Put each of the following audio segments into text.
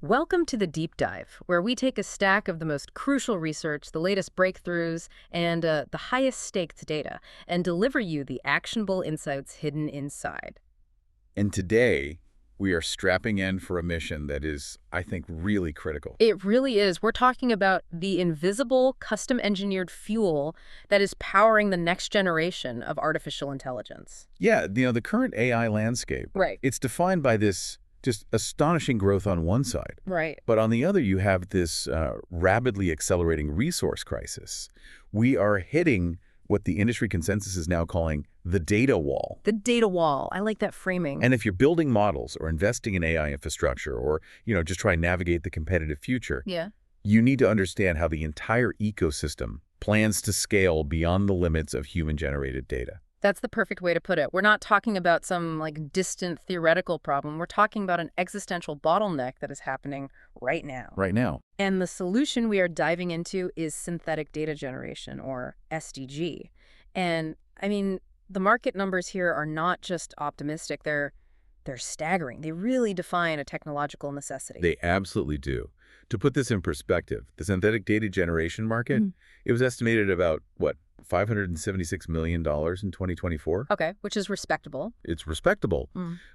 Welcome to the Deep Dive, where we take a stack of the most crucial research, the latest breakthroughs, and the highest stakes data, and deliver you the actionable insights hidden inside. And today, we are strapping in for a mission that is, I think, really critical. It really is. We're talking about the invisible, custom-engineered fuel that is powering the next generation of artificial intelligence. Yeah, the current AI landscape, Right. it's defined by this just astonishing growth on one side. Right. But on the other, you have this rapidly accelerating resource crisis. We are hitting what the industry consensus is now calling the data wall. The data wall. I like that framing. And if you're building models or investing in AI infrastructure or, just try and navigate the competitive future, Yeah. you need to understand how the entire ecosystem plans to scale beyond the limits of human-generated data. That's the perfect way to put it. We're not talking about some distant theoretical problem. We're talking about an existential bottleneck that is happening right now. Right now. And the solution we are diving into is synthetic data generation, or SDG. And I mean, the market numbers here are not just optimistic, they're staggering. They really define a technological necessity. They absolutely do. To put this in perspective, the synthetic data generation market, it was estimated about, $576 million in 2024? Okay, which is respectable. It's respectable,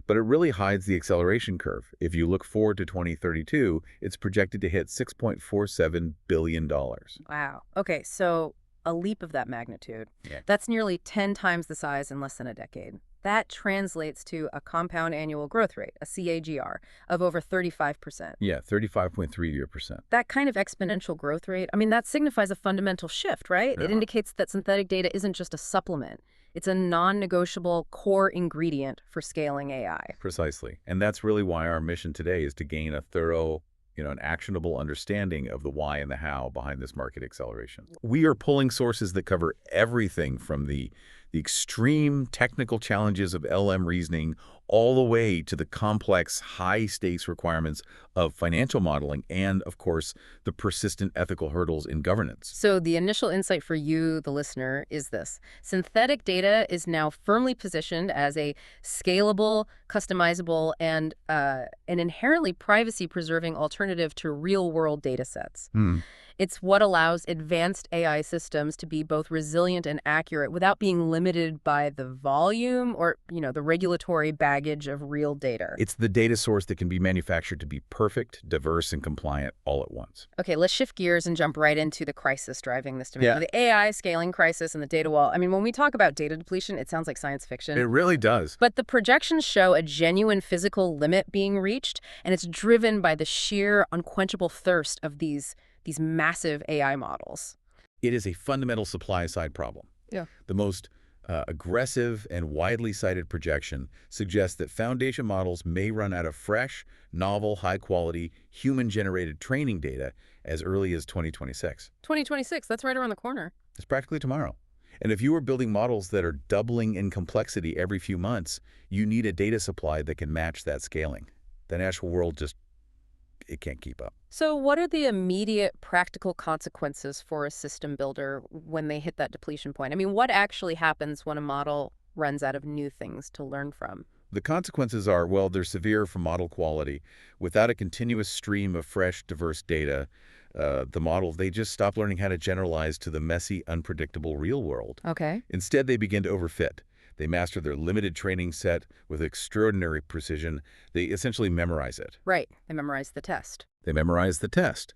but it really hides the acceleration curve. If you look forward to 2032, it's projected to hit $6.47 billion. Wow. Okay, so a leap of that magnitude. Yeah. That's nearly 10 times the size in less than a decade. That translates to a compound annual growth rate, a CAGR, of over 35%. Yeah, 35.3%. That kind of exponential growth rate, that signifies a fundamental shift, right? Yeah. It indicates that synthetic data isn't just a supplement. It's a non-negotiable core ingredient for scaling AI. Precisely. And that's really why our mission today is to gain a thorough, an actionable understanding of the why and the how behind this market acceleration. We are pulling sources that cover everything from the extreme technical challenges of LM reasoning all the way to the complex, high-stakes requirements of financial modeling and, of course, the persistent ethical hurdles in governance. So the initial insight for you, the listener, is this. Synthetic data is now firmly positioned as a scalable, customizable, and an inherently privacy-preserving alternative to real-world data sets. It's what allows advanced AI systems to be both resilient and accurate without being limited by the volume or, the regulatory baggage of real data. It's the data source that can be manufactured to be perfect, diverse, and compliant all at once. Okay, let's shift gears and jump right into the crisis driving this demand. Yeah. The AI scaling crisis and the data wall. When we talk about data depletion, it sounds like science fiction. It really does. But the projections show a genuine physical limit being reached, and it's driven by the sheer unquenchable thirst of these massive AI models. It is a fundamental supply-side problem. Yeah. The most aggressive and widely cited projection suggests that foundation models may run out of fresh, novel, high-quality, human-generated training data as early as 2026. 2026, that's right around the corner. It's practically tomorrow. And if you are building models that are doubling in complexity every few months, you need a data supply that can match that scaling. The natural world it can't keep up. So what are the immediate practical consequences for a system builder when they hit that depletion point? What actually happens when a model runs out of new things to learn from? The consequences are, they're severe for model quality. Without a continuous stream of fresh, diverse data, the models, they just stop learning how to generalize to the messy, unpredictable real world. Okay. Instead, they begin to overfit. They master their limited training set with extraordinary precision. They essentially memorize it. Right. They memorize the test. They memorize the test.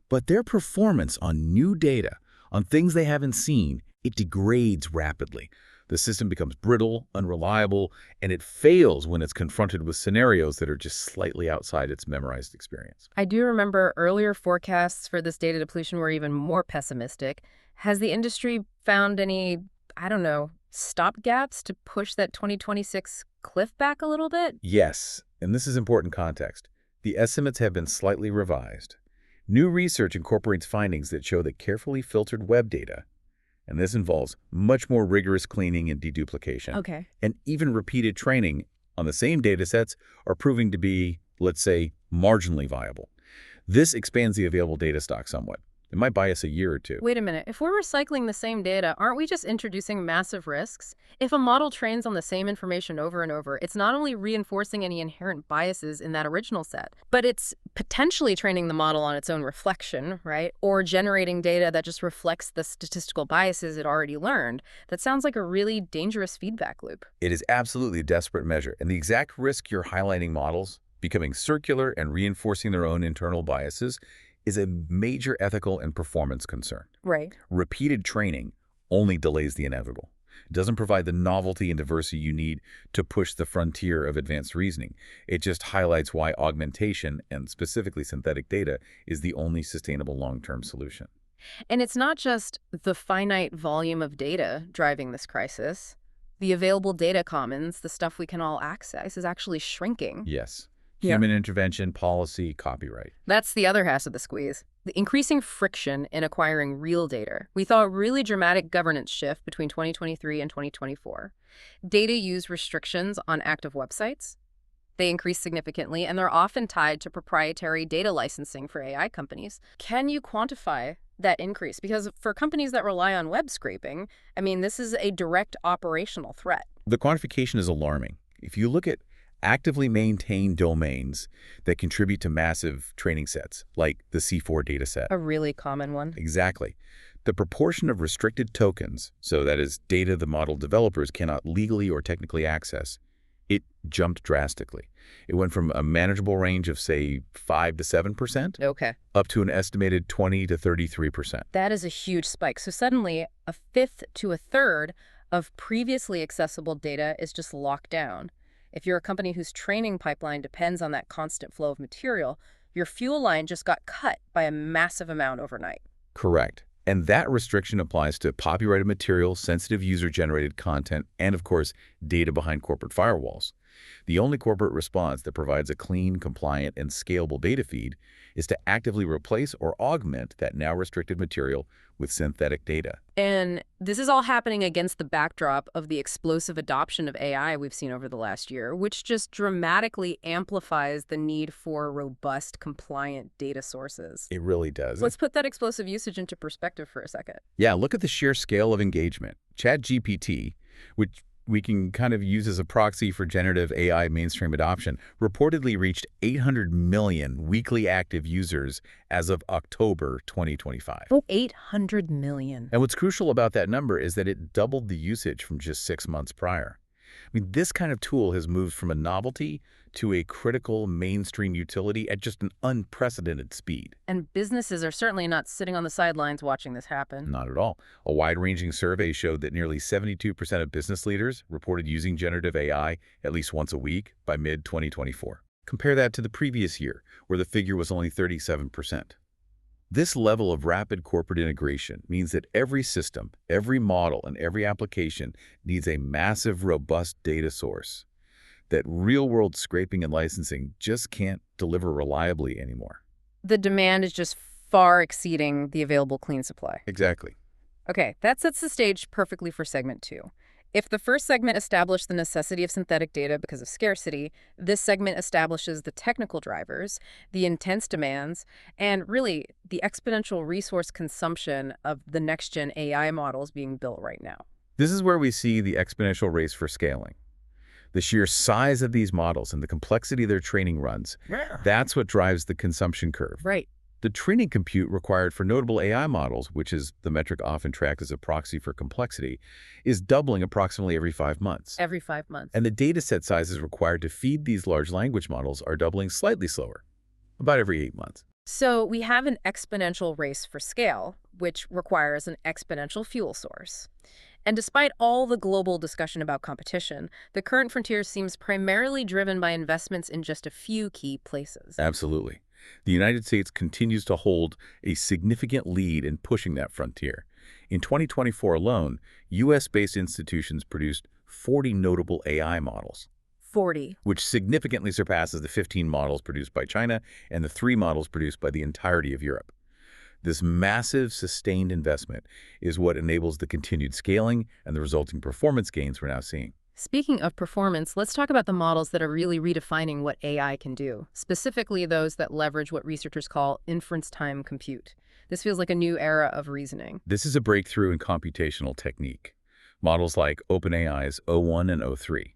But their performance on new data, on things they haven't seen, it degrades rapidly. The system becomes brittle, unreliable, and it fails when it's confronted with scenarios that are just slightly outside its memorized experience. I do remember earlier forecasts for this data depletion were even more pessimistic. Has the industry found any, stopgaps to push that 2026 cliff back a little bit? Yes, and this is important context. The estimates have been slightly revised. New research incorporates findings that show that carefully filtered web data, and this involves much more rigorous cleaning and deduplication, Okay. and even repeated training on the same data sets are proving to be, let's say, marginally viable. This expands the available data stock somewhat. It might buy us a year or two. Wait a minute. If we're recycling the same data, aren't we just introducing massive risks? If a model trains on the same information over and over, it's not only reinforcing any inherent biases in that original set, but it's potentially training the model on its own reflection, right? Or generating data that just reflects the statistical biases it already learned. That sounds like a really dangerous feedback loop. It is absolutely a desperate measure, and the exact risk you're highlighting, models becoming circular and reinforcing their own internal biases, is a major ethical and performance concern. Right. Repeated training only delays the inevitable. It doesn't provide the novelty and diversity you need to push the frontier of advanced reasoning. It just highlights why augmentation, and specifically synthetic data, is the only sustainable long-term solution. And it's not just the finite volume of data driving this crisis. The available data commons, the stuff we can all access, is actually shrinking. Yes. Yeah. Human intervention, policy, copyright. That's the other half of the squeeze. The increasing friction in acquiring real data. We saw a really dramatic governance shift between 2023 and 2024. Data use restrictions on active websites. They increase significantly, and they're often tied to proprietary data licensing for AI companies. Can you quantify that increase? Because for companies that rely on web scraping, I mean, this is a direct operational threat. The quantification is alarming. If you look at actively maintained domains that contribute to massive training sets, like the C4 dataset. A really common one. Exactly. The proportion of restricted tokens, so that is data the model developers cannot legally or technically access, it jumped drastically. It went from a manageable range of, say, 5 to 7%, Okay. up to an estimated 20 to 33%. That is a huge spike. So suddenly, a fifth to a third of previously accessible data is just locked down. If you're a company whose training pipeline depends on that constant flow of material, your fuel line just got cut by a massive amount overnight. Correct. And that restriction applies to copyrighted material, sensitive user-generated content, and, of course, data behind corporate firewalls. The only corporate response that provides a clean, compliant, and scalable data feed is to actively replace or augment that now restricted material with synthetic data. And this is all happening against the backdrop of the explosive adoption of AI we've seen over the last year, which just dramatically amplifies the need for robust, compliant data sources. It really does. Let's put that explosive usage into perspective for a second. Yeah, look at the sheer scale of engagement. ChatGPT, which we can kind of use as a proxy for generative AI mainstream adoption, reportedly reached 800 million weekly active users as of October 2025. Oh, 800 million. And what's crucial about that number is that it doubled the usage from just 6 months prior. I mean, this kind of tool has moved from a novelty to a critical mainstream utility at just an unprecedented speed. And businesses are certainly not sitting on the sidelines watching this happen. Not at all. A wide-ranging survey showed that nearly 72% of business leaders reported using generative AI at least once a week by mid-2024. Compare that to the previous year, where the figure was only 37%. This level of rapid corporate integration means that every system, every model, and every application needs a massive, robust data source that real-world scraping and licensing just can't deliver reliably anymore. The demand is just far exceeding the available clean supply. Exactly. Okay, that sets the stage perfectly for segment 2. If the first segment established the necessity of synthetic data because of scarcity, this segment establishes the technical drivers, the intense demands, and really the exponential resource consumption of the next-gen AI models being built right now. This is where we see the exponential race for scaling. The sheer size of these models and the complexity of their training runs, that's what drives the consumption curve. Right. The training compute required for notable AI models, which is the metric often tracked as a proxy for complexity, is doubling approximately every 5 months. Every 5 months. And the dataset sizes required to feed these large language models are doubling slightly slower, about every 8 months. So we have an exponential race for scale, which requires an exponential fuel source. And despite all the global discussion about competition, the current frontier seems primarily driven by investments in just a few key places. Absolutely. The United States continues to hold a significant lead in pushing that frontier. In 2024 alone, U.S.-based institutions produced 40 notable AI models. 40. Which significantly surpasses the 15 models produced by China and the 3 models produced by the entirety of Europe. This massive, sustained investment is what enables the continued scaling and the resulting performance gains we're now seeing. Speaking of performance, let's talk about the models that are really redefining what AI can do, specifically those that leverage what researchers call inference time compute. This feels like a new era of reasoning. This is a breakthrough in computational technique. Models like OpenAI's O1 and O3.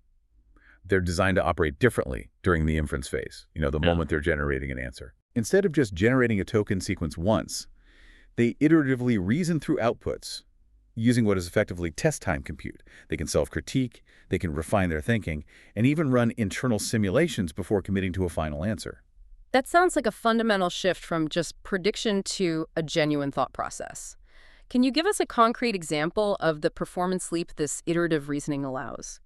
They're designed to operate differently during the inference phase, the Yeah. moment they're generating an answer. Instead of just generating a token sequence once, they iteratively reason through outputs using what is effectively test time compute. They can self-critique, they can refine their thinking, and even run internal simulations before committing to a final answer. That sounds like a fundamental shift from just prediction to a genuine thought process. Can you give us a concrete example of the performance leap this iterative reasoning allows?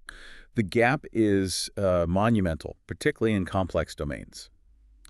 The gap is monumental, particularly in complex domains.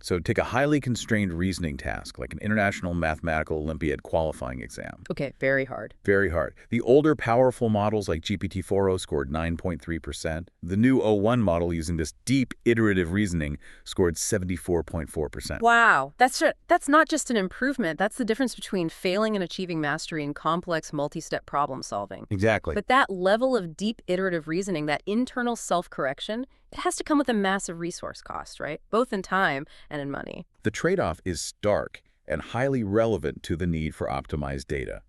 So take a highly constrained reasoning task, like an International Mathematical Olympiad qualifying exam. Okay, very hard. Very hard. The older, powerful models like GPT-4o scored 9.3%. The new O1 model using this deep, iterative reasoning scored 74.4%. Wow, that's not just an improvement. That's the difference between failing and achieving mastery in complex multi-step problem solving. Exactly. But that level of deep iterative reasoning, that internal self-correction, it has to come with a massive resource cost, right? Both in time and in money. The trade-off is stark and highly relevant to the need for optimized data.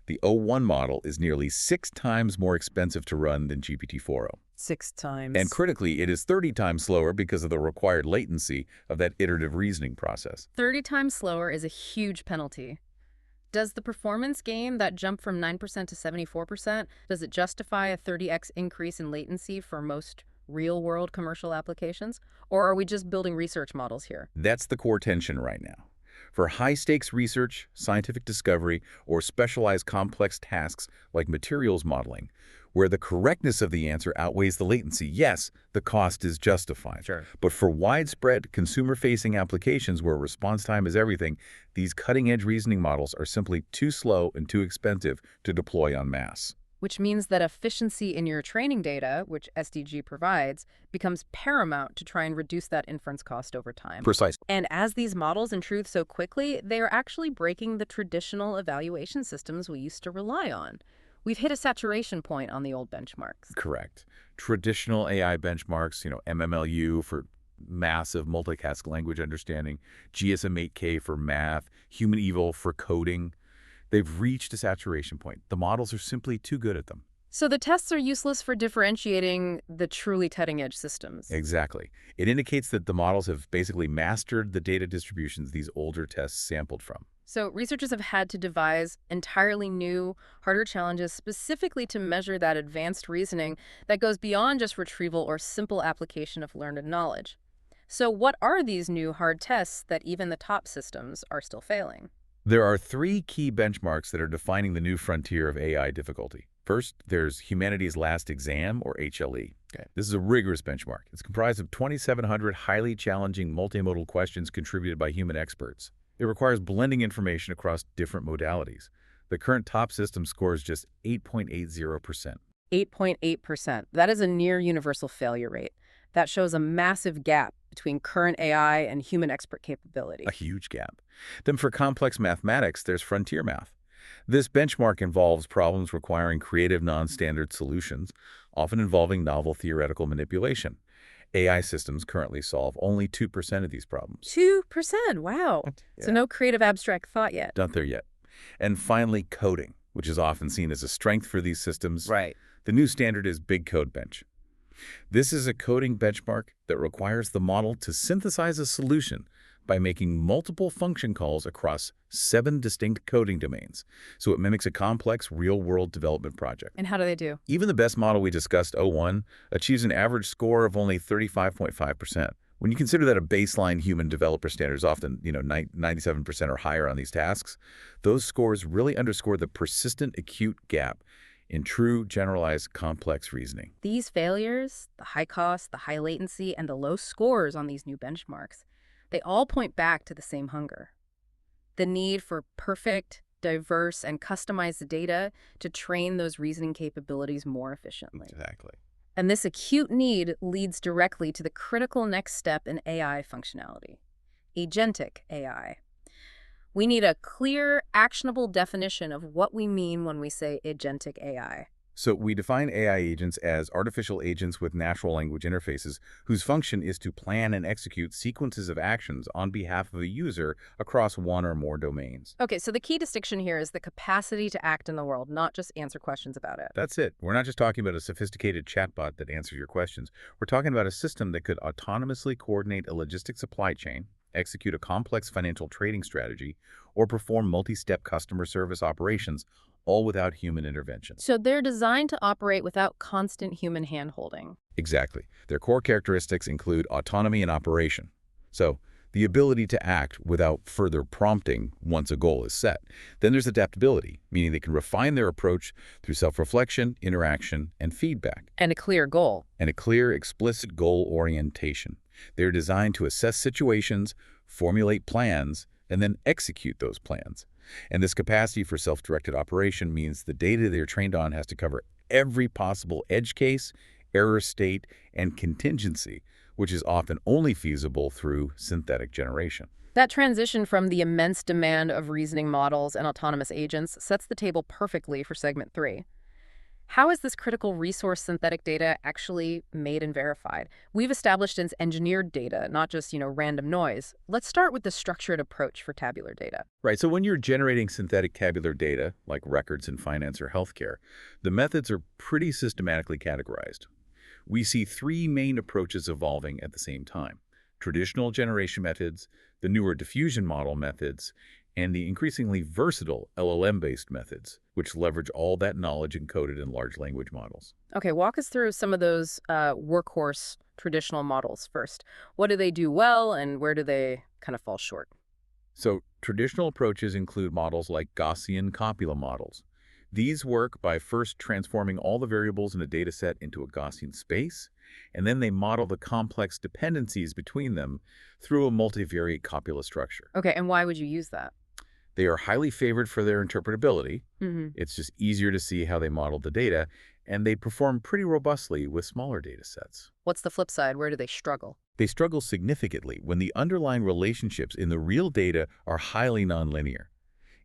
The O1 model is nearly 6 times more expensive to run than GPT-4o. 6 times. And critically, it is 30 times slower because of the required latency of that iterative reasoning process. 30 times slower is a huge penalty. Does the performance gain, that jump from 9% to 74%, does it justify a 30x increase in latency for most real-world commercial applications? Or are we just building research models here? That's the core tension right now. For high-stakes research, scientific discovery, or specialized complex tasks like materials modeling, where the correctness of the answer outweighs the latency, yes, the cost is justified. Sure. But for widespread consumer-facing applications where response time is everything, these cutting-edge reasoning models are simply too slow and too expensive to deploy en masse. Which means that efficiency in your training data, which SDG provides, becomes paramount to try and reduce that inference cost over time. Precisely. And as these models improve so quickly, they are actually breaking the traditional evaluation systems we used to rely on. We've hit a saturation point on the old benchmarks. Correct. Traditional AI benchmarks, MMLU for massive multicast language understanding, GSM-8K for math, human evil for coding, they've reached a saturation point. The models are simply too good at them. So the tests are useless for differentiating the truly cutting-edge systems. Exactly. It indicates that the models have basically mastered the data distributions these older tests sampled from. So researchers have had to devise entirely new, harder challenges specifically to measure that advanced reasoning that goes beyond just retrieval or simple application of learned knowledge. So what are these new hard tests that even the top systems are still failing? There are 3 key benchmarks that are defining the new frontier of AI difficulty. First, there's Humanity's Last Exam, or HLE. Okay. This is a rigorous benchmark. It's comprised of 2,700 highly challenging multimodal questions contributed by human experts. It requires blending information across different modalities. The current top system scores just 8.80%. 8.8%. That is a near universal failure rate. That shows a massive gap between current AI and human expert capability. A huge gap. Then for complex mathematics, there's frontier math. This benchmark involves problems requiring creative non-standard solutions, often involving novel theoretical manipulation. AI systems currently solve only 2% of these problems. 2%, wow. Yeah. So no creative abstract thought yet. Not there yet. And finally, coding, which is often seen as a strength for these systems. Right. The new standard is Big Code Bench. This is a coding benchmark that requires the model to synthesize a solution by making multiple function calls across 7 distinct coding domains, so it mimics a complex real-world development project. And how do they do? Even the best model we discussed, O1, achieves an average score of only 35.5%. When you consider that a baseline human developer standard is often, 97% or higher on these tasks, those scores really underscore the persistent acute gap in true, generalized, complex reasoning. These failures, the high cost, the high latency, and the low scores on these new benchmarks, they all point back to the same hunger. The need for perfect, diverse, and customized data to train those reasoning capabilities more efficiently. Exactly. And this acute need leads directly to the critical next step in AI functionality, agentic AI. We need a clear, actionable definition of what we mean when we say agentic AI. So we define AI agents as artificial agents with natural language interfaces whose function is to plan and execute sequences of actions on behalf of a user across one or more domains. Okay, so the key distinction here is the capacity to act in the world, not just answer questions about it. That's it. We're not just talking about a sophisticated chatbot that answers your questions. We're talking about a system that could autonomously coordinate a logistic supply chain, execute a complex financial trading strategy, or perform multi-step customer service operations, all without human intervention. So they're designed to operate without constant human handholding. Exactly. Their core characteristics include autonomy and operation. So, the ability to act without further prompting once a goal is set. Then there's adaptability, meaning they can refine their approach through self-reflection, interaction, and feedback. And a clear goal. And a clear, explicit goal orientation. They're designed to assess situations, formulate plans, and then execute those plans. And this capacity for self-directed operation means the data they're trained on has to cover every possible edge case, error state, and contingency, which is often only feasible through synthetic generation. That transition from the immense demand of reasoning models and autonomous agents sets the table perfectly for segment 3. How is this critical resource synthetic data actually made and verified? We've established it's engineered data, not just, random noise. Let's start with the structured approach for tabular data. Right, so when you're generating synthetic tabular data, like records in finance or healthcare, the methods are pretty systematically categorized. We see three main approaches evolving at the same time: traditional generation methods, the newer diffusion model methods, and the increasingly versatile LLM-based methods, which leverage all that knowledge encoded in large language models. Okay, walk us through some of those workhorse traditional models first. What do they do well, and where do they kind of fall short? So traditional approaches include models like Gaussian copula models. These work by first transforming all the variables in a dataset into a Gaussian space, and then they model the complex dependencies between them through a multivariate copula structure. Okay, and why would you use that? They are highly favored for their interpretability. Mm-hmm. It's just easier to see how they modeled the data, and they perform pretty robustly with smaller datasets. What's the flip side? Where do they struggle? They struggle significantly when the underlying relationships in the real data are highly nonlinear.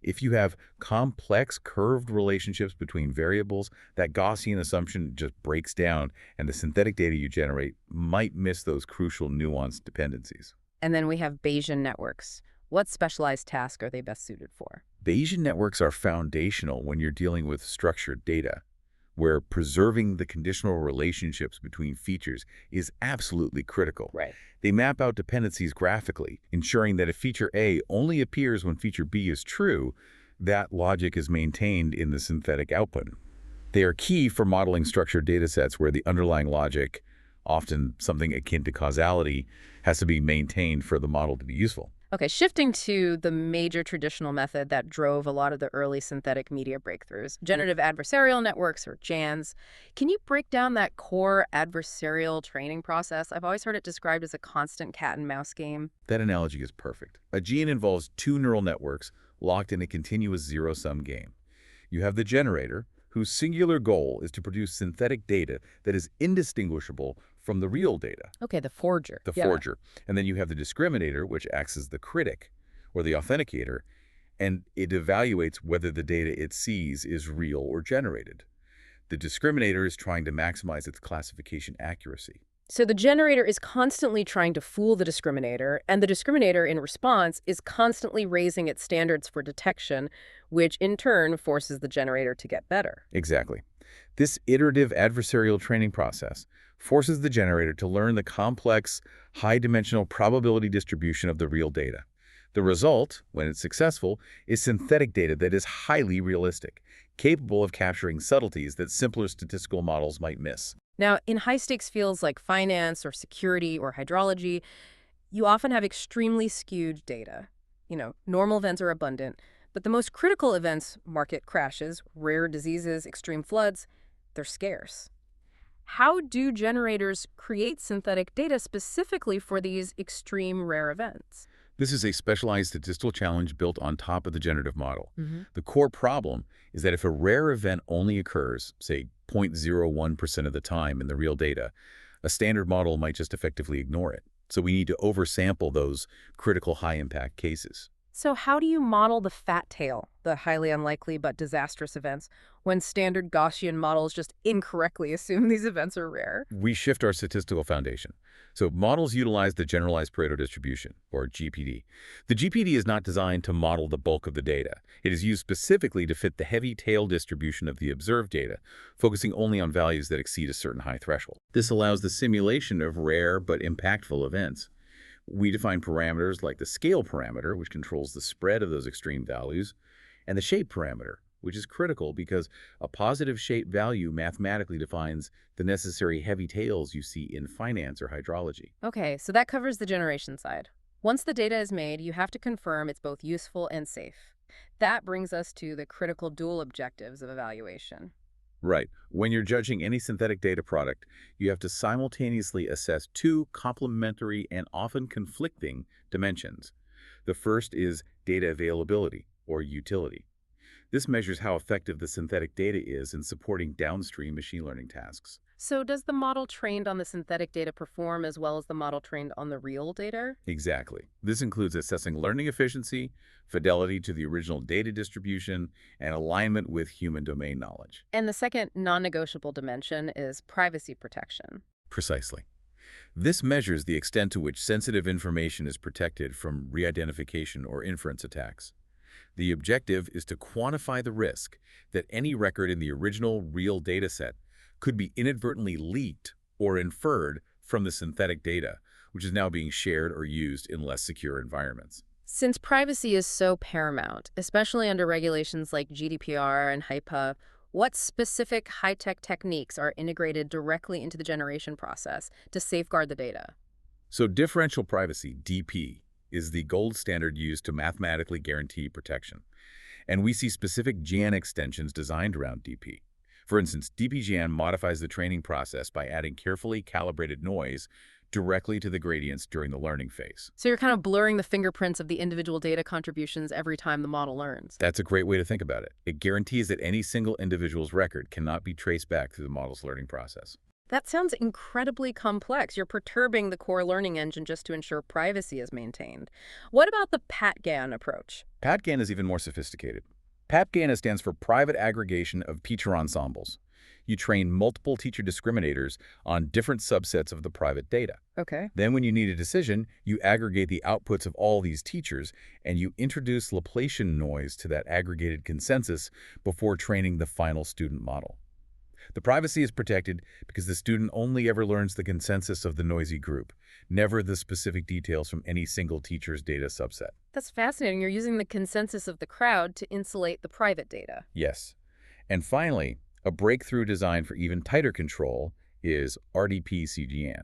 If you have complex curved relationships between variables, that Gaussian assumption just breaks down, and the synthetic data you generate might miss those crucial nuanced dependencies. And then we have Bayesian networks. What specialized task are they best suited for? Bayesian networks are foundational when you're dealing with structured data, where preserving the conditional relationships between features is absolutely critical. Right. They map out dependencies graphically, ensuring that if feature A only appears when feature B is true, that logic is maintained in the synthetic output. They are key for modeling structured datasets where the underlying logic, often something akin to causality, has to be maintained for the model to be useful. Okay, shifting to the major traditional method that drove a lot of the early synthetic media breakthroughs, generative adversarial networks, or GANs. Can you break down that core adversarial training process? I've always heard it described as a constant cat and mouse game. That analogy is perfect. A GAN involves two neural networks locked in a continuous zero-sum game. You have the generator, whose singular goal is to produce synthetic data that is indistinguishable from the real data. Okay, the forger. The forger. And then you have the discriminator, which acts as the critic, or the authenticator, and it evaluates whether the data it sees is real or generated. The discriminator is trying to maximize its classification accuracy. So the generator is constantly trying to fool the discriminator, and the discriminator, in response, is constantly raising its standards for detection, which in turn forces the generator to get better. Exactly. This iterative adversarial training process forces the generator to learn the complex, high-dimensional probability distribution of the real data. The result, when it's successful, is synthetic data that is highly realistic, capable of capturing subtleties that simpler statistical models might miss. Now, in high-stakes fields like finance or security or hydrology, you often have extremely skewed data. Normal events are abundant, but the most critical events, market crashes, rare diseases, extreme floods, they're scarce. How do generators create synthetic data specifically for these extreme rare events? This is a specialized statistical challenge built on top of the generative model. Mm-hmm. The core problem is that if a rare event only occurs, say, 0.01% of the time in the real data, a standard model might just effectively ignore it. So we need to oversample those critical high-impact cases. So how do you model the fat tail, the highly unlikely but disastrous events, when standard Gaussian models just incorrectly assume these events are rare? We shift our statistical foundation. So models utilize the generalized Pareto distribution, or GPD. The GPD is not designed to model the bulk of the data. It is used specifically to fit the heavy tail distribution of the observed data, focusing only on values that exceed a certain high threshold. This allows the simulation of rare but impactful events. We define parameters like the scale parameter, which controls the spread of those extreme values, and the shape parameter, which is critical because a positive shape value mathematically defines the necessary heavy tails you see in finance or hydrology. Okay, so that covers the generation side. Once the data is made, you have to confirm it's both useful and safe. That brings us to the critical dual objectives of evaluation. Right. When you're judging any synthetic data product, you have to simultaneously assess two complementary and often conflicting dimensions. The first is data availability, or utility. This measures how effective the synthetic data is in supporting downstream machine learning tasks. So does the model trained on the synthetic data perform as well as the model trained on the real data? Exactly. This includes assessing learning efficiency, fidelity to the original data distribution, and alignment with human domain knowledge. And the second non-negotiable dimension is privacy protection. Precisely. This measures the extent to which sensitive information is protected from re-identification or inference attacks. The objective is to quantify the risk that any record in the original real dataset could be inadvertently leaked or inferred from the synthetic data, which is now being shared or used in less secure environments. Since privacy is so paramount, especially under regulations like GDPR and HIPAA, what specific high-tech techniques are integrated directly into the generation process to safeguard the data? So differential privacy, DP, is the gold standard used to mathematically guarantee protection. And we see specific GAN extensions designed around DP. For instance, DPGAN modifies the training process by adding carefully calibrated noise directly to the gradients during the learning phase. So you're kind of blurring the fingerprints of the individual data contributions every time the model learns. That's a great way to think about it. It guarantees that any single individual's record cannot be traced back through the model's learning process. That sounds incredibly complex. You're perturbing the core learning engine just to ensure privacy is maintained. What about the PAT-GAN approach? PAT-GAN is even more sophisticated. PAT-GAN stands for Private Aggregation of Teacher Ensembles. You train multiple teacher discriminators on different subsets of the private data. Okay. Then when you need a decision, you aggregate the outputs of all these teachers, and you introduce Laplacian noise to that aggregated consensus before training the final student model. The privacy is protected because the student only ever learns the consensus of the noisy group, never the specific details from any single teacher's data subset. That's fascinating. You're using the consensus of the crowd to insulate the private data. Yes. And finally, a breakthrough design for even tighter control is RDP-CGN.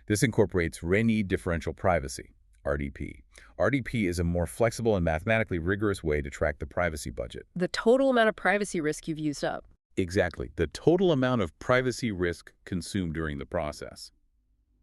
This incorporates Renyi differential privacy, RDP. RDP is a more flexible and mathematically rigorous way to track the privacy budget. The total amount of privacy risk you've used up. Exactly, the total amount of privacy risk consumed during the process.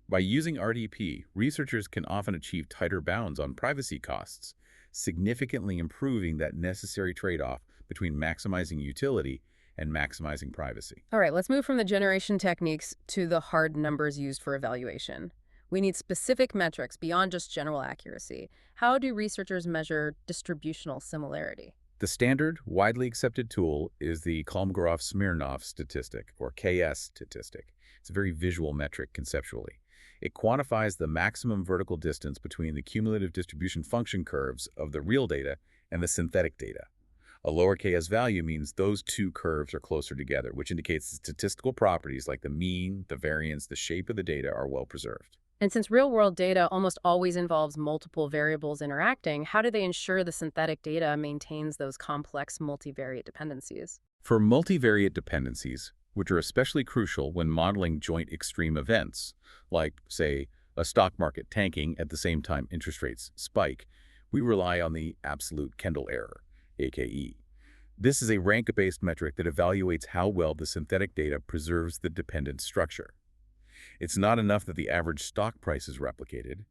By using RDP, researchers can often achieve tighter bounds on privacy costs, significantly improving that necessary trade-off between maximizing utility and maximizing privacy. All right, let's move from the generation techniques to the hard numbers used for evaluation. We need specific metrics beyond just general accuracy. How do researchers measure distributional similarity? The standard, widely accepted tool is the Kolmogorov-Smirnov statistic, or KS statistic. It's a very visual metric conceptually. It quantifies the maximum vertical distance between the cumulative distribution function curves of the real data and the synthetic data. A lower KS value means those two curves are closer together, which indicates the statistical properties like the mean, the variance, the shape of the data are well preserved. And since real-world data almost always involves multiple variables interacting, how do they ensure the synthetic data maintains those complex multivariate dependencies? For multivariate dependencies, which are especially crucial when modeling joint extreme events, like, say, a stock market tanking at the same time interest rates spike, we rely on the absolute Kendall error, AKE. This is a rank-based metric that evaluates how well the synthetic data preserves the dependent structure. It's not enough that the average stock price is replicated.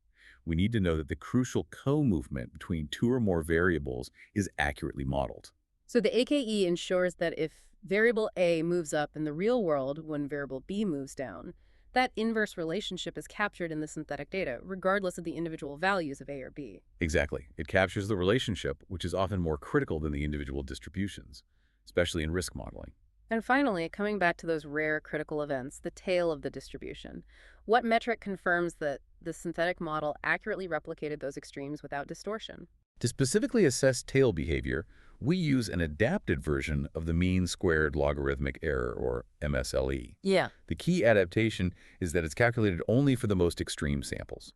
We need to know that the crucial co-movement between two or more variables is accurately modeled. So the AKE ensures that if variable A moves up in the real world when variable B moves down, That inverse relationship is captured in the synthetic data, regardless of the individual values of A or B. Exactly. It captures the relationship, which is often more critical than the individual distributions, especially in risk modeling. And finally, coming back to those rare critical events, the tail of the distribution. What metric confirms that the synthetic model accurately replicated those extremes without distortion? To specifically assess tail behavior, we use an adapted version of the mean squared logarithmic error, or MSLE. Yeah. The key adaptation is that it's calculated only for the most extreme samples.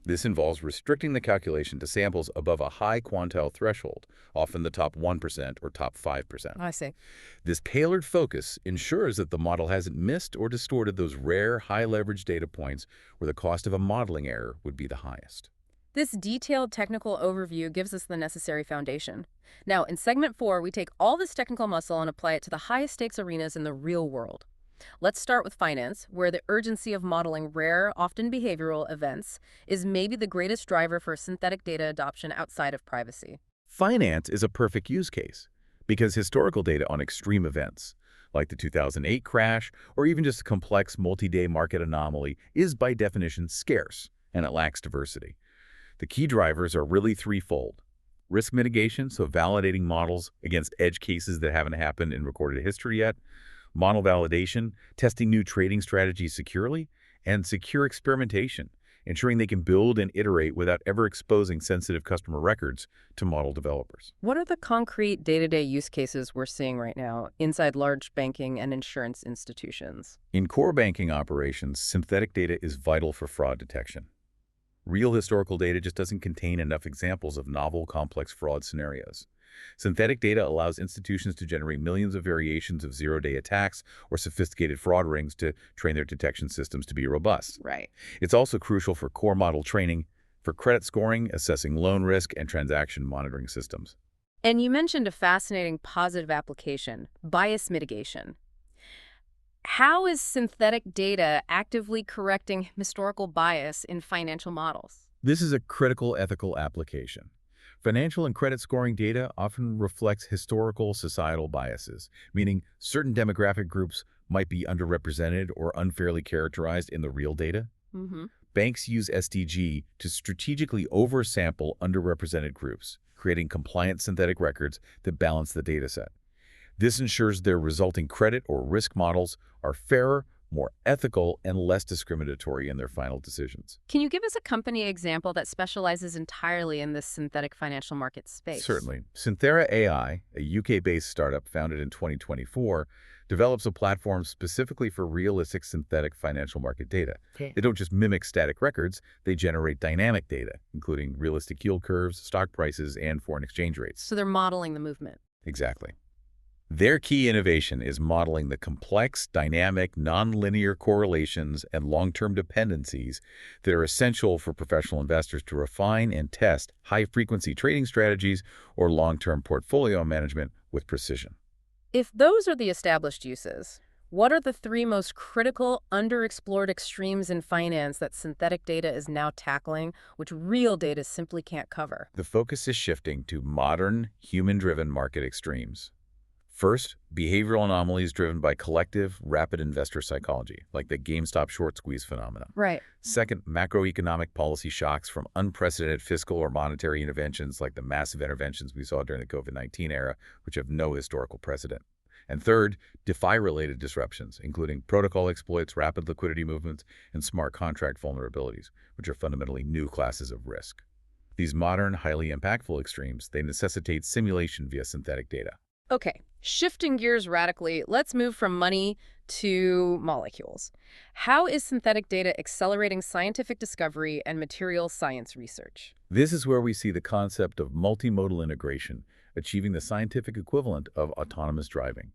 This involves restricting the calculation to samples above a high quantile threshold, often the top 1% or top 5%. I see. This tailored focus ensures that the model hasn't missed or distorted those rare, high-leverage data points where the cost of a modeling error would be the highest. This detailed technical overview gives us the necessary foundation. Now, in segment 4, we take all this technical muscle and apply it to the highest stakes arenas in the real world. Let's start with finance, where the urgency of modeling rare, often behavioral events is maybe the greatest driver for synthetic data adoption outside of privacy. Finance is a perfect use case because historical data on extreme events, like the 2008 crash or even just a complex multi-day market anomaly, is by definition scarce and it lacks diversity. The key drivers are really threefold. Risk mitigation, so validating models against edge cases that haven't happened in recorded history yet, model validation, testing new trading strategies securely, and secure experimentation, ensuring they can build and iterate without ever exposing sensitive customer records to model developers. What are the concrete day-to-day use cases we're seeing right now inside large banking and insurance institutions? In core banking operations, synthetic data is vital for fraud detection. Real historical data just doesn't contain enough examples of novel, complex fraud scenarios. Synthetic data allows institutions to generate millions of variations of zero-day attacks or sophisticated fraud rings to train their detection systems to be robust. Right. It's also crucial for core model training, for credit scoring, assessing loan risk, and transaction monitoring systems. And you mentioned a fascinating positive application, bias mitigation. How is synthetic data actively correcting historical bias in financial models? This is a critical ethical application. Financial and credit scoring data often reflects historical societal biases, meaning certain demographic groups might be underrepresented or unfairly characterized in the real data. Mm-hmm. Banks use SDG to strategically oversample underrepresented groups, creating compliant synthetic records that balance the dataset. This ensures their resulting credit or risk models are fairer, more ethical, and less discriminatory in their final decisions. Can you give us a company example that specializes entirely in this synthetic financial market space? Certainly. Synthera AI, a UK-based startup founded in 2024, develops a platform specifically for realistic synthetic financial market data. Okay. They don't just mimic static records, they generate dynamic data, including realistic yield curves, stock prices, and foreign exchange rates. So they're modeling the movement. Exactly. Their key innovation is modeling the complex, dynamic, nonlinear correlations and long-term dependencies that are essential for professional investors to refine and test high-frequency trading strategies or long-term portfolio management with precision. If those are the established uses, what are the three most critical, underexplored extremes in finance that synthetic data is now tackling, which real data simply can't cover? The focus is shifting to modern, human-driven market extremes. First, behavioral anomalies driven by collective, rapid investor psychology, like the GameStop short squeeze phenomenon. Right. Second, macroeconomic policy shocks from unprecedented fiscal or monetary interventions like the massive interventions we saw during the COVID-19 era, which have no historical precedent. And third, DeFi-related disruptions, including protocol exploits, rapid liquidity movements, and smart contract vulnerabilities, which are fundamentally new classes of risk. These modern, highly impactful extremes, they necessitate simulation via synthetic data. Okay, shifting gears radically, let's move from money to molecules. How is synthetic data accelerating scientific discovery and material science research? This is where we see the concept of multimodal integration, achieving the scientific equivalent of autonomous driving.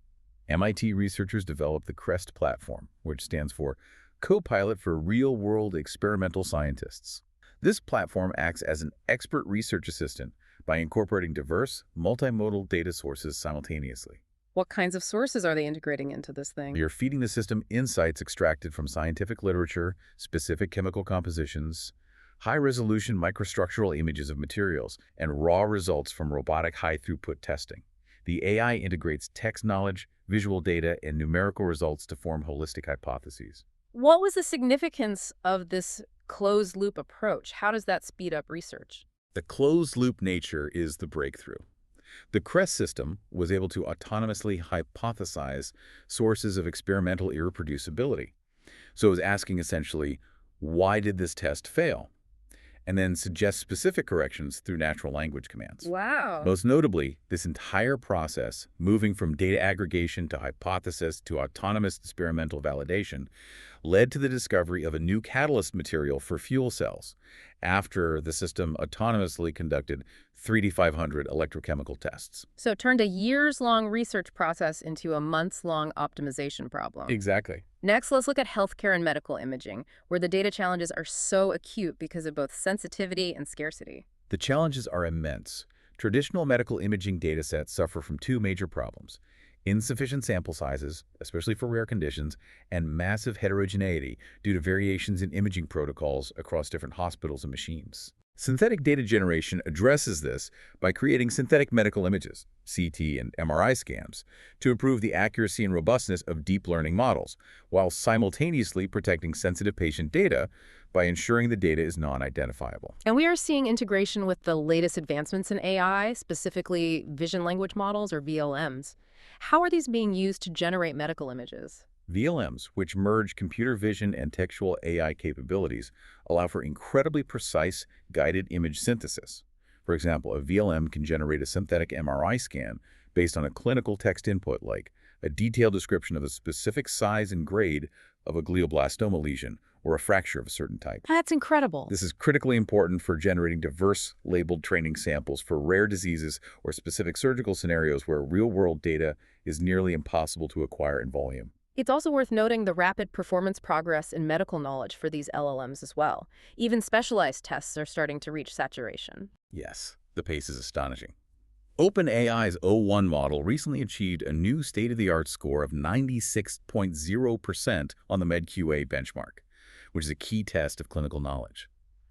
MIT researchers developed the CREST platform, which stands for Co-Pilot for Real-World Experimental Scientists. This platform acts as an expert research assistant by incorporating diverse, multimodal data sources simultaneously. What kinds of sources are they integrating into this thing? You're feeding the system insights extracted from scientific literature, specific chemical compositions, high-resolution microstructural images of materials, and raw results from robotic high-throughput testing. The AI integrates text knowledge, visual data, and numerical results to form holistic hypotheses. What was the significance of this closed-loop approach? How does that speed up research? The closed-loop nature is the breakthrough. The CRESS system was able to autonomously hypothesize sources of experimental irreproducibility. So it was asking essentially, why did this test fail? And then suggest specific corrections through natural language commands. Wow. Most notably, this entire process, moving from data aggregation to hypothesis to autonomous experimental validation, led to the discovery of a new catalyst material for fuel cells after the system autonomously conducted 3D500 electrochemical tests. So it turned a years-long research process into a months-long optimization problem. Exactly. Next, let's look at healthcare and medical imaging, where the data challenges are so acute because of both sensitivity and scarcity. The challenges are immense. Traditional medical imaging datasets suffer from two major problems: insufficient sample sizes, especially for rare conditions, and massive heterogeneity due to variations in imaging protocols across different hospitals and machines. Synthetic data generation addresses this by creating synthetic medical images, CT and MRI scans, to improve the accuracy and robustness of deep learning models, while simultaneously protecting sensitive patient data by ensuring the data is non-identifiable. And we are seeing integration with the latest advancements in AI, specifically vision language models or VLMs. How are these being used to generate medical images? VLMs, which merge computer vision and textual AI capabilities, allow for incredibly precise guided image synthesis. For example, a VLM can generate a synthetic MRI scan based on a clinical text input like a detailed description of a specific size and grade of a glioblastoma lesion or a fracture of a certain type. That's incredible. This is critically important for generating diverse labeled training samples for rare diseases or specific surgical scenarios where real-world data is nearly impossible to acquire in volume. It's also worth noting the rapid performance progress in medical knowledge for these LLMs as well. Even specialized tests are starting to reach saturation. Yes, the pace is astonishing. OpenAI's O1 model recently achieved a new state-of-the-art score of 96.0% on the MedQA benchmark, which is a key test of clinical knowledge.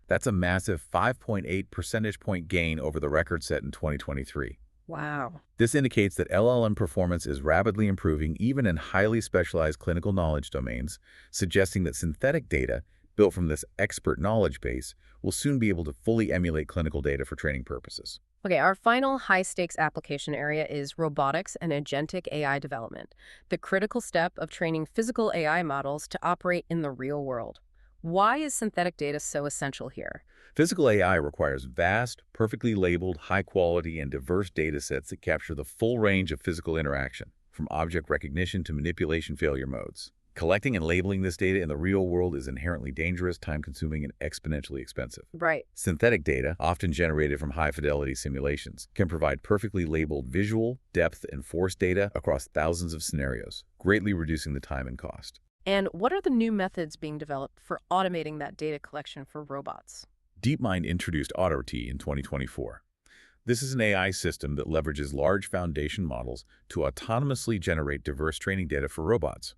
That's a massive 5.8 percentage point gain over the record set in 2023. Wow. This indicates that LLM performance is rapidly improving even in highly specialized clinical knowledge domains, suggesting that synthetic data, built from this expert knowledge base, will soon be able to fully emulate clinical data for training purposes. Okay, our final high-stakes application area is robotics and agentic AI development, the critical step of training physical AI models to operate in the real world. Why is synthetic data so essential here? Physical AI requires vast, perfectly labeled, high-quality, and diverse data sets that capture the full range of physical interaction, from object recognition to manipulation failure modes. Collecting and labeling this data in the real world is inherently dangerous, time-consuming, and exponentially expensive. Right. Synthetic data, often generated from high-fidelity simulations, can provide perfectly labeled visual, depth, and force data across thousands of scenarios, greatly reducing the time and cost. And what are the new methods being developed for automating that data collection for robots? DeepMind introduced AutoT in 2024. This is an AI system that leverages large foundation models to autonomously generate diverse training data for robots.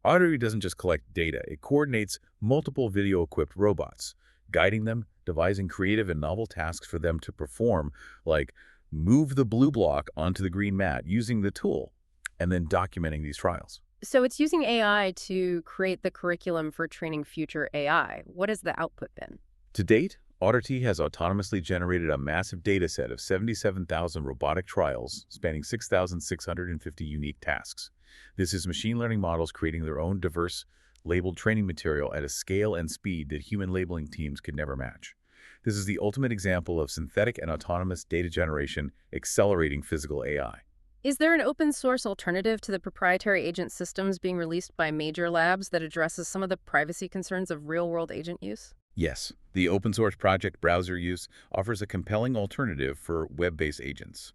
AutoT doesn't just collect data, it coordinates multiple video-equipped robots, guiding them, devising creative and novel tasks for them to perform, like move the blue block onto the green mat using the tool, and then documenting these trials. So it's using AI to create the curriculum for training future AI. What has the output been? To date, AutoT has autonomously generated a massive data set of 77,000 robotic trials spanning 6,650 unique tasks. This is machine learning models creating their own diverse, labeled training material at a scale and speed that human labeling teams could never match. This is the ultimate example of synthetic and autonomous data generation accelerating physical AI. Is there an open source alternative to the proprietary agent systems being released by major labs that addresses some of the privacy concerns of real-world agent use? Yes, the open source project Browser Use offers a compelling alternative for web-based agents.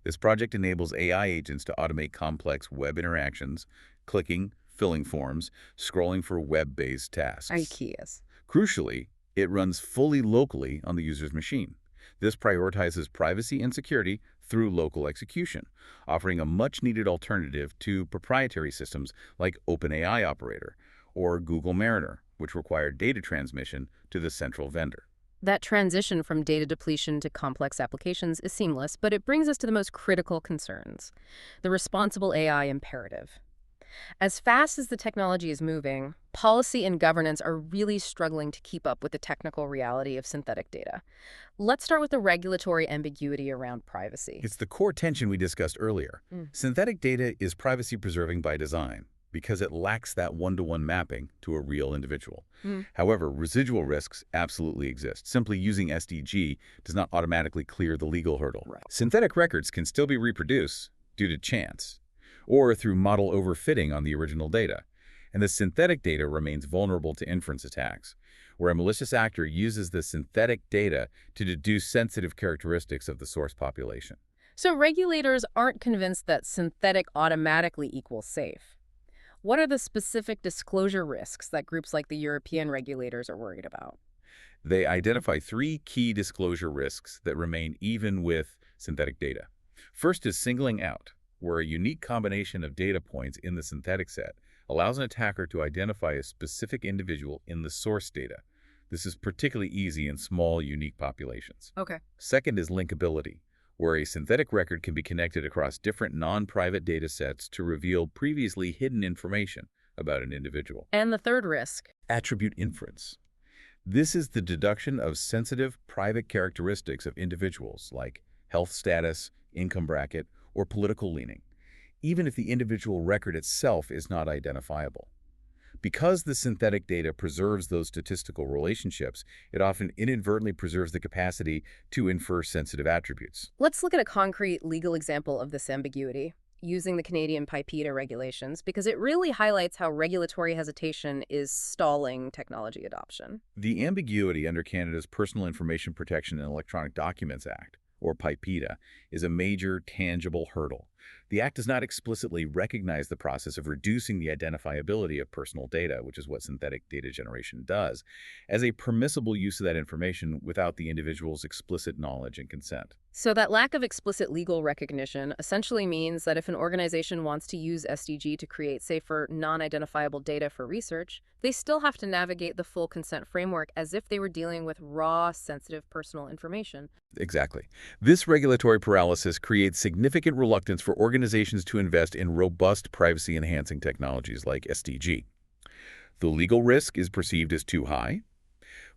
This project enables AI agents to automate complex web interactions, clicking, filling forms, scrolling for web-based tasks. IKEAs. Crucially, it runs fully locally on the user's machine. This prioritizes privacy and security through local execution, offering a much-needed alternative to proprietary systems like OpenAI Operator or Google Mariner, which require data transmission to the central vendor. That transition from data depletion to complex applications is seamless, but it brings us to the most critical concerns, the responsible AI imperative. As fast as the technology is moving, policy and governance are really struggling to keep up with the technical reality of synthetic data. Let's start with the regulatory ambiguity around privacy. It's the core tension we discussed earlier. Mm. Synthetic data is privacy-preserving by design because it lacks that one-to-one mapping to a real individual. Mm. However, residual risks absolutely exist. Simply using SDG does not automatically clear the legal hurdle. Right. Synthetic records can still be reproduced due to chance or through model overfitting on the original data. And the synthetic data remains vulnerable to inference attacks, where a malicious actor uses the synthetic data to deduce sensitive characteristics of the source population. So regulators aren't convinced that synthetic automatically equals safe. What are the specific disclosure risks that groups like the European regulators are worried about? They identify three key disclosure risks that remain even with synthetic data. First is singling out, where a unique combination of data points in the synthetic set allows an attacker to identify a specific individual in the source data. This is particularly easy in small, unique populations. Okay. Second is linkability, where a synthetic record can be connected across different non-private data sets to reveal previously hidden information about an individual. And the third risk? Attribute inference. This is the deduction of sensitive, private characteristics of individuals like health status, income bracket, or political leaning, even if the individual record itself is not identifiable. Because the synthetic data preserves those statistical relationships, it often inadvertently preserves the capacity to infer sensitive attributes. Let's look at a concrete legal example of this ambiguity, using the Canadian PIPEDA regulations, because it really highlights how regulatory hesitation is stalling technology adoption. The ambiguity under Canada's Personal Information Protection and Electronic Documents Act, or PIPEDA, is a major, tangible hurdle. The Act does not explicitly recognize the process of reducing the identifiability of personal data, which is what synthetic data generation does, as a permissible use of that information without the individual's explicit knowledge and consent. So that lack of explicit legal recognition essentially means that if an organization wants to use SDG to create safer, non-identifiable data for research, they still have to navigate the full consent framework as if they were dealing with raw, sensitive personal information. Exactly. This regulatory paralysis creates significant reluctance for organizations to invest in robust privacy-enhancing technologies like SDG. The legal risk is perceived as too high,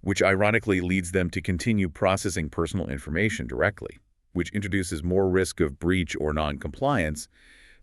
which ironically leads them to continue processing personal information directly, which introduces more risk of breach or non-compliance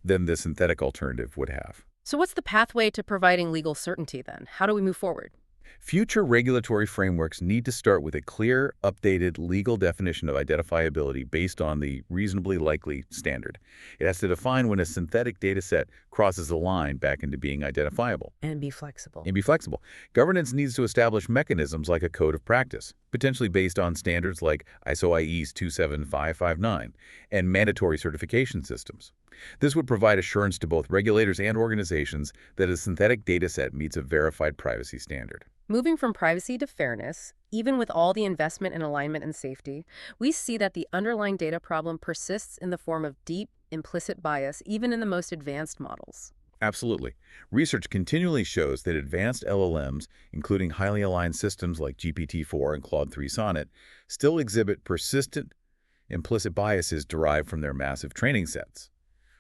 than the synthetic alternative would have. So what's the pathway to providing legal certainty then? How do we move forward? Future regulatory frameworks need to start with a clear, updated legal definition of identifiability based on the reasonably likely standard. It has to define when a synthetic data set crosses the line back into being identifiable. And be flexible. Governance needs to establish mechanisms like a code of practice, potentially based on standards like ISO IEC 27559 and mandatory certification systems. This would provide assurance to both regulators and organizations that a synthetic data set meets a verified privacy standard. Moving from privacy to fairness, even with all the investment in alignment and safety, we see that the underlying data problem persists in the form of deep, implicit bias, even in the most advanced models. Absolutely. Research continually shows that advanced LLMs, including highly aligned systems like GPT-4 and Claude 3 Sonnet, still exhibit persistent, implicit biases derived from their massive training sets.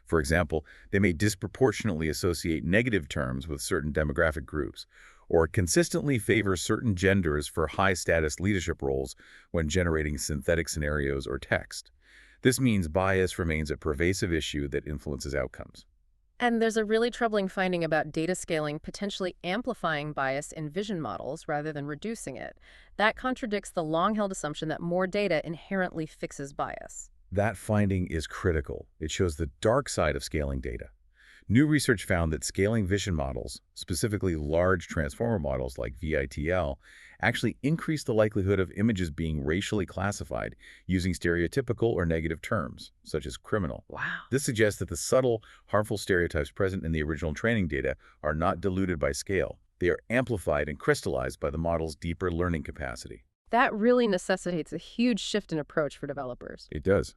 For example, they may disproportionately associate negative terms with certain demographic groups, or consistently favor certain genders for high-status leadership roles when generating synthetic scenarios or text. This means bias remains a pervasive issue that influences outcomes. And there's a really troubling finding about data scaling potentially amplifying bias in vision models rather than reducing it. That contradicts the long-held assumption that more data inherently fixes bias. That finding is critical. It shows the dark side of scaling data. New research found that scaling vision models, specifically large transformer models like VITL, actually increase the likelihood of images being racially classified using stereotypical or negative terms, such as criminal. Wow. This suggests that the subtle, harmful stereotypes present in the original training data are not diluted by scale. They are amplified and crystallized by the model's deeper learning capacity. That really necessitates a huge shift in approach for developers. It does.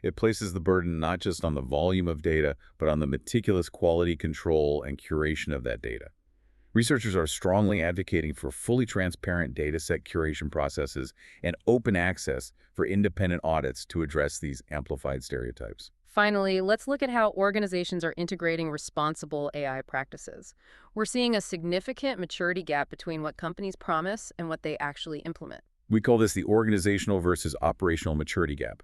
It places the burden not just on the volume of data, but on the meticulous quality control and curation of that data. Researchers are strongly advocating for fully transparent dataset curation processes and open access for independent audits to address these amplified stereotypes. Finally, let's look at how organizations are integrating responsible AI practices. We're seeing a significant maturity gap between what companies promise and what they actually implement. We call this the organizational versus operational maturity gap.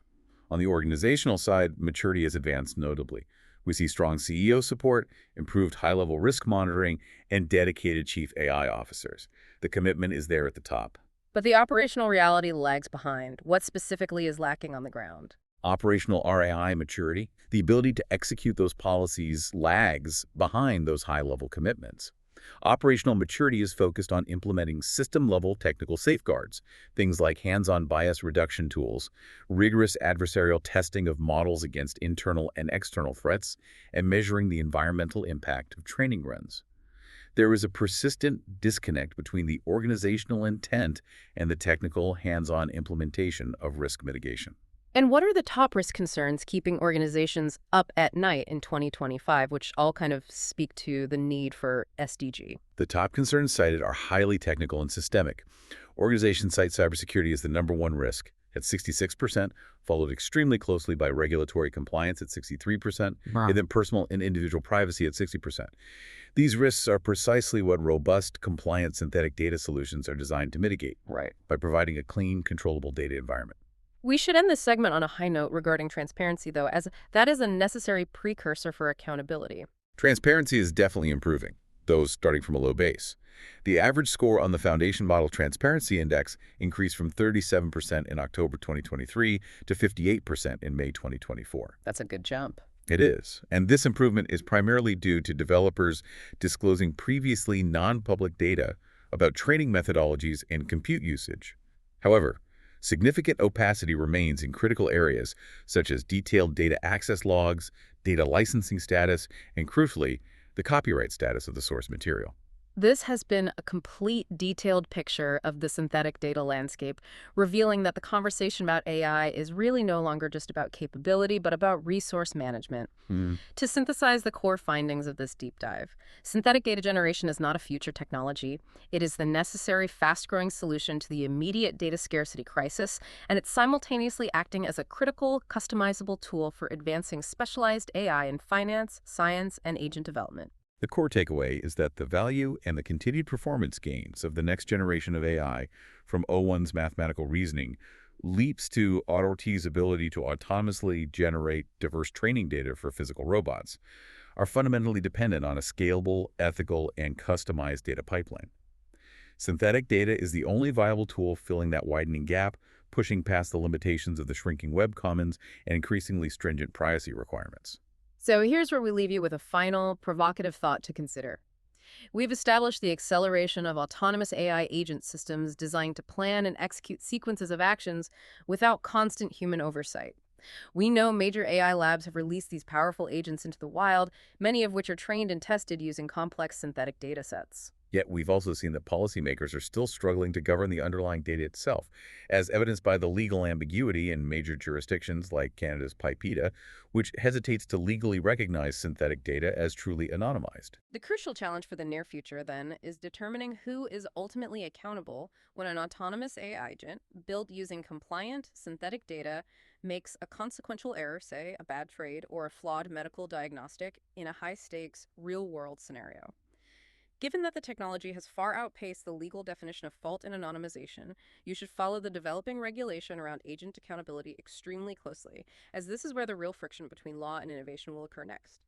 On the organizational side, maturity has advanced notably. We see strong CEO support, improved high-level risk monitoring, and dedicated chief AI officers. The commitment is there at the top. But the operational reality lags behind. What specifically is lacking on the ground? Operational RAI maturity, the ability to execute those policies lags behind those high-level commitments. Operational maturity is focused on implementing system-level technical safeguards, things like hands-on bias reduction tools, rigorous adversarial testing of models against internal and external threats, and measuring the environmental impact of training runs. There is a persistent disconnect between the organizational intent and the technical hands-on implementation of risk mitigation. And what are the top risk concerns keeping organizations up at night in 2025, which all kind of speak to the need for SDG? The top concerns cited are highly technical and systemic. Organizations cite cybersecurity as the #1 risk at 66%, followed extremely closely by regulatory compliance at 63%, Wow. and then personal and individual privacy at 60%. These risks are precisely what robust, compliant synthetic data solutions are designed to mitigate Right. by providing a clean, controllable data environment. We should end this segment on a high note regarding transparency, though, as that is a necessary precursor for accountability. Transparency is definitely improving, though starting from a low base. The average score on the Foundation Model Transparency Index increased from 37% in October 2023 to 58% in May 2024. That's a good jump. It is, and this improvement is primarily due to developers disclosing previously non-public data about training methodologies and compute usage. However, significant opacity remains in critical areas such as detailed data access logs, data licensing status, and crucially, the copyright status of the source material. This has been a complete, detailed picture of the synthetic data landscape, revealing that the conversation about AI is really no longer just about capability, but about resource management. Hmm. To synthesize the core findings of this deep dive, synthetic data generation is not a future technology. It is the necessary, fast-growing solution to the immediate data scarcity crisis, and it's simultaneously acting as a critical, customizable tool for advancing specialized AI in finance, science, and agent development. The core takeaway is that the value and the continued performance gains of the next generation of AI, from O1's mathematical reasoning, leaps to Auto-T's ability to autonomously generate diverse training data for physical robots, are fundamentally dependent on a scalable, ethical, and customized data pipeline. Synthetic data is the only viable tool filling that widening gap, pushing past the limitations of the shrinking web commons and increasingly stringent privacy requirements. So here's where we leave you with a final, provocative thought to consider. We've established the acceleration of autonomous AI agent systems designed to plan and execute sequences of actions without constant human oversight. We know major AI labs have released these powerful agents into the wild, many of which are trained and tested using complex synthetic data sets. Yet we've also seen that policymakers are still struggling to govern the underlying data itself, as evidenced by the legal ambiguity in major jurisdictions like Canada's PIPEDA, which hesitates to legally recognize synthetic data as truly anonymized. The crucial challenge for the near future, then, is determining who is ultimately accountable when an autonomous AI agent, built using compliant synthetic data, makes a consequential error, say a bad trade or a flawed medical diagnostic, in a high-stakes, real-world scenario. Given that the technology has far outpaced the legal definition of fault and anonymization, you should follow the developing regulation around agent accountability extremely closely, as this is where the real friction between law and innovation will occur next.